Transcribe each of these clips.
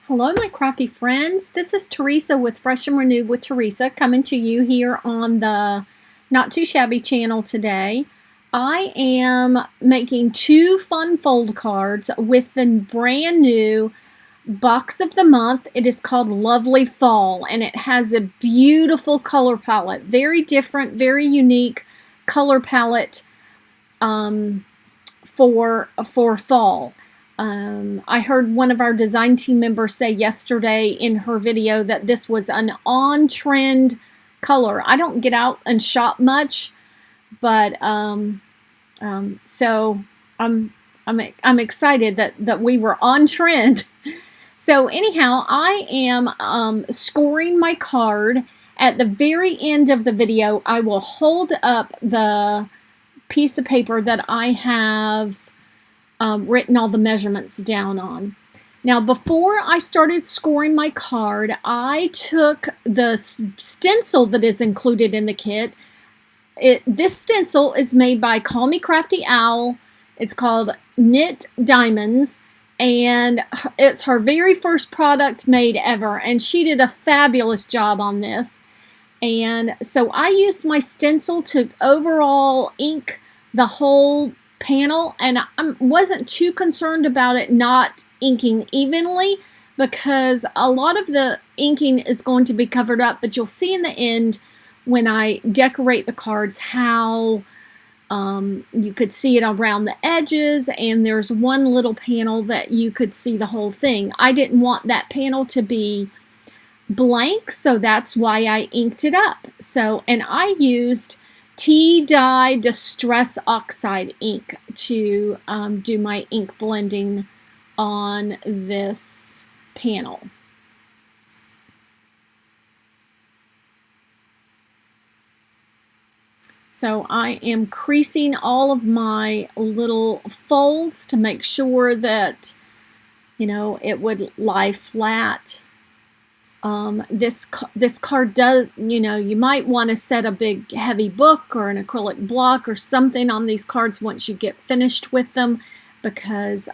Hello, my crafty friends. This is Teresa with Fresh and Renewed with Teresa, coming to you here on the Not Too Shabby channel today. I am making 2 fun fold cards with the brand new box of the month. It is called Lovely Fall, and it has a beautiful color palette. Very different, very unique color palette for fall. I heard one of our design team members say yesterday in her video that this was an on-trend color. I don't get out and shop much, but so I'm excited that we were on trend. So anyhow, I am scoring my card. At the very end of the video, I will hold up the piece of paper that I have written all the measurements down on. Now, before I started scoring my card, I took the stencil that is included in the kit. This stencil is made by Call Me Crafty Owl. It's called Knit Diamonds, and it's her very first product made ever, and she did a fabulous job on this. And so I used my stencil to overall ink the whole panel, and I wasn't too concerned about it not inking evenly because a lot of the inking is going to be covered up, but you'll see in the end when I decorate the cards how you could see it around the edges, and there's one little panel that you could see the whole thing. I didn't want that panel to be blank, so that's why I inked it up. So, and I used Tea-Dye Distress Oxide ink to do my ink blending on this panel. So I am creasing all of my little folds to make sure that, you know, it would lie flat. This card does, you know, you might want to set a big heavy book or an acrylic block or something on these cards once you get finished with them, because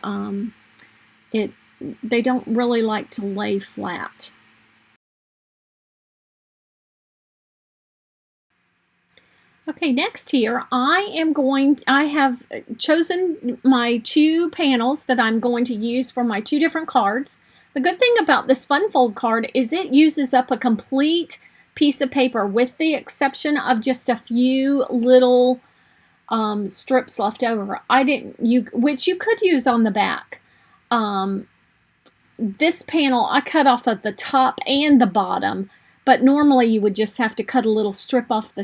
they don't really like to lay flat. Okay, next here, I have chosen my 2 panels that I'm going to use for my 2 different cards. The good thing about this Fun Fold card is it uses up a complete piece of paper with the exception of just a few little strips left over. Which you could use on the back. This panel I cut off at the top and the bottom, but normally you would just have to cut a little strip off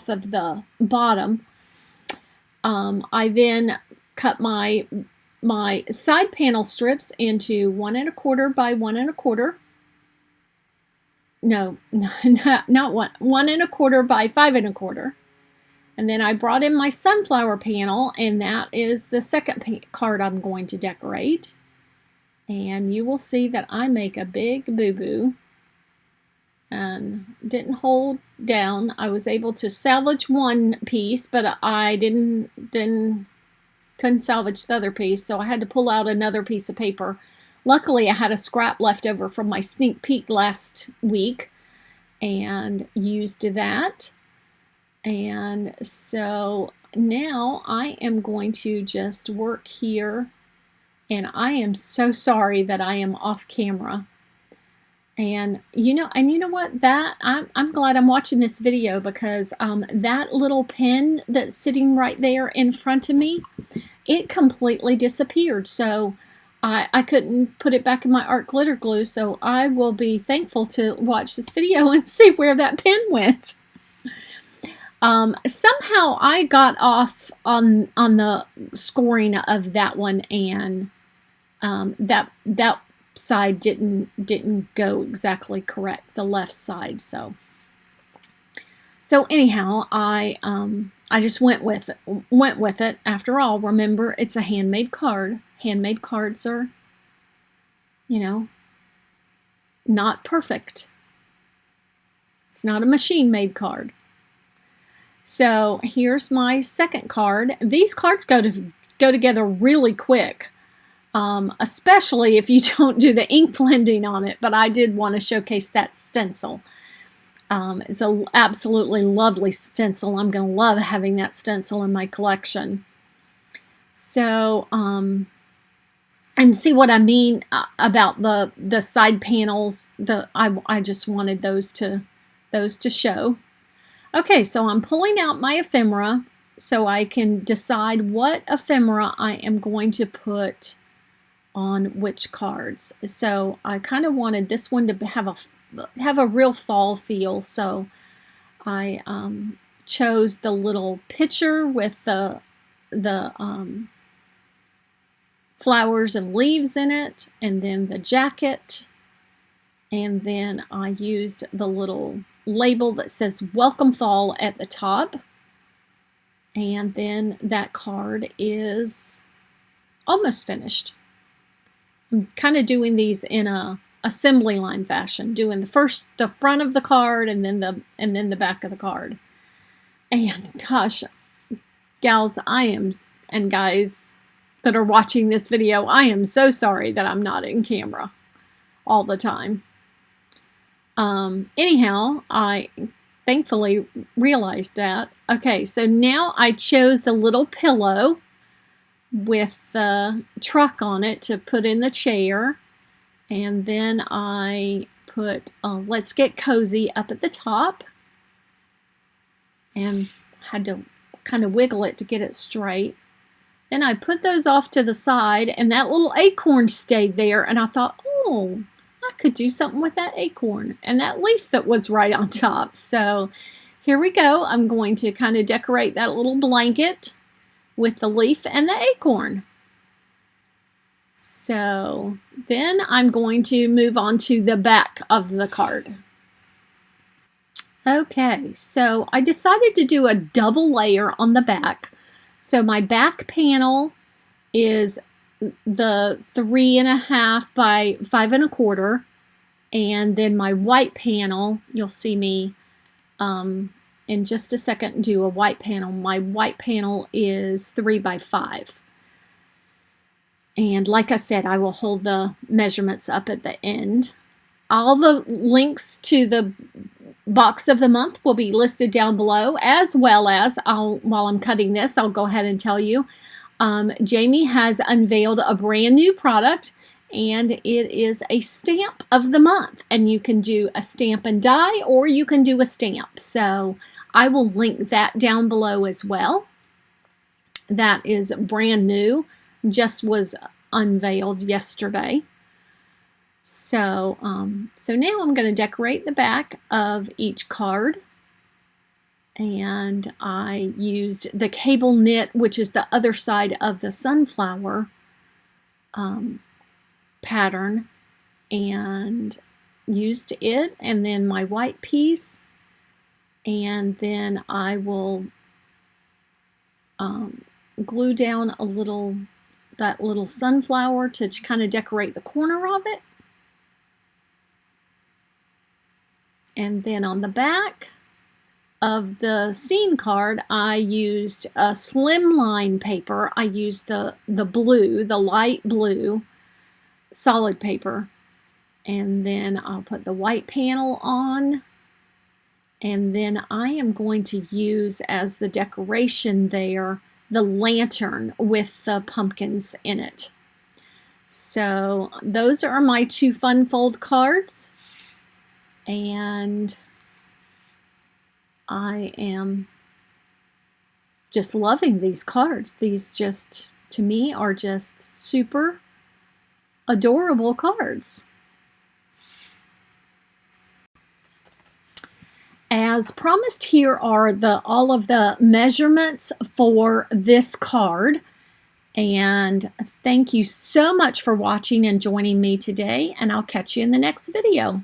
of the bottom. I then cut my side panel strips into 1 1/4 by 1 1/4. No, not 1 1/4 by 5 1/4. And then I brought in my sunflower panel, and that is the second card I'm going to decorate. And you will see that I make a big boo-boo and didn't hold down. I was able to salvage one piece, but I couldn't salvage the other piece, so I had to pull out another piece of paper. Luckily, I had a scrap left over from my sneak peek last week and used that. And so now I am going to just work here, and I am so sorry that I am off camera. And you know what? I'm glad I'm watching this video, because that little pin that's sitting right there in front of me, it completely disappeared. So I couldn't put it back in my art glitter glue. So I will be thankful to watch this video and see where that pin went. Somehow I got off on the scoring of that one, and that side didn't go exactly correct, the left side. So anyhow, I just went with it. After all, remember, it's a handmade card. Handmade cards are, you know, not perfect. It's not a machine-made card. So here's my second card. These cards go together really quick. especially if you don't do the ink blending on it, but I did want to showcase that stencil. It's an absolutely lovely stencil. I'm going to love having that stencil in my collection. So, and see what I mean about the side panels. I just wanted those to show. Okay, so I'm pulling out my ephemera so I can decide what ephemera I am going to put on which cards. So I kind of wanted this one to have a real fall feel, so I chose the little pitcher with the flowers and leaves in it, and then the jacket, and then I used the little label that says Welcome Fall at the top, and then that card is almost finished. I'm kind of doing these in a assembly line fashion, doing the front of the card and then the back of the card. And gosh, gals, and guys that are watching this video, I am so sorry that I'm not in camera all the time. Anyhow, I thankfully realized that. Okay, so now I chose the little pillow with the truck on it to put in the chair, and then I put Let's Get Cozy up at the top, and had to kind of wiggle it to get it straight. Then I put those off to the side, and that little acorn stayed there, and I thought, oh, I could do something with that acorn and that leaf that was right on top. So here we go. I'm going to kind of decorate that little blanket with the leaf and the acorn. So then I'm going to move on to the back of the card. Okay, so I decided to do a double layer on the back. So my back panel is the 3.5 by 5 1/4, and then my white panel, you'll see me in just a second do a white panel. My white panel is 3 by 5. And like I said, I will hold the measurements up at the end. All the links to the box of the month will be listed down below, as well as, while I'm cutting this, I'll go ahead and tell you, Jamie has unveiled a brand new product, and it is a stamp of the month. And you can do a stamp and die, or you can do a stamp. So I will link that down below as well. That is brand new, just was unveiled yesterday. So, so now I'm going to decorate the back of each card. And I used the cable knit, which is the other side of the sunflower pattern, and used it, and then my white piece, and then I will glue down that little sunflower to kind of decorate the corner of it. And then on the back of the scene card, I used a slimline paper. I used the blue, the light blue solid paper, and then I'll put the white panel on, and then I am going to use as the decoration there the lantern with the pumpkins in it. So those are my 2 fun fold cards, and I am just loving these cards. These just, to me, are just super adorable cards. As promised, here are all of the measurements for this card. And thank you so much for watching and joining me today, and I'll catch you in the next video.